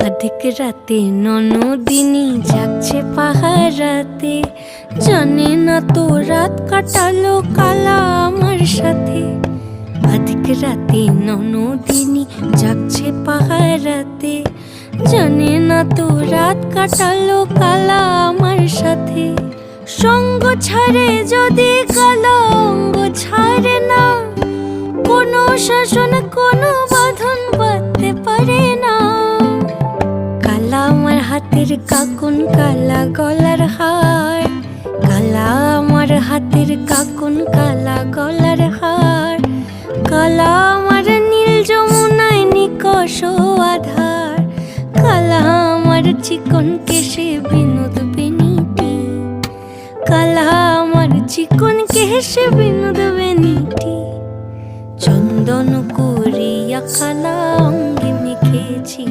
অধিক রাতে ননদিনী যাচ্ছে পাহারাতে, জানে না তো রাত কাটালো কালা আমার সাথে। অধিক রাতে ননদিনী যাচ্ছে পাহারাতে, জানে না তো রাত কাটালো কালা আমার সাথে। সঙ্গ ছাড়ে যদি কালা অঙ্গ ছাড়ে না, কোনো শাসন কোনো বাঁধন বাঁধতে পারে না। কালা আমার হাতের কাকুন কালা গলার হার, কালা আমার হাতের কাকুন কালা গলার হার। কালা আমার নীল যমুনায় নিকষ আধার, কালা আমার চিকন কেশে বিনোদ বেনিটি, কালা আমার চিকন কেশে বিনোদ বেনিটি। চন্দন করিয়া কালা অঙ্গে মেখেছি।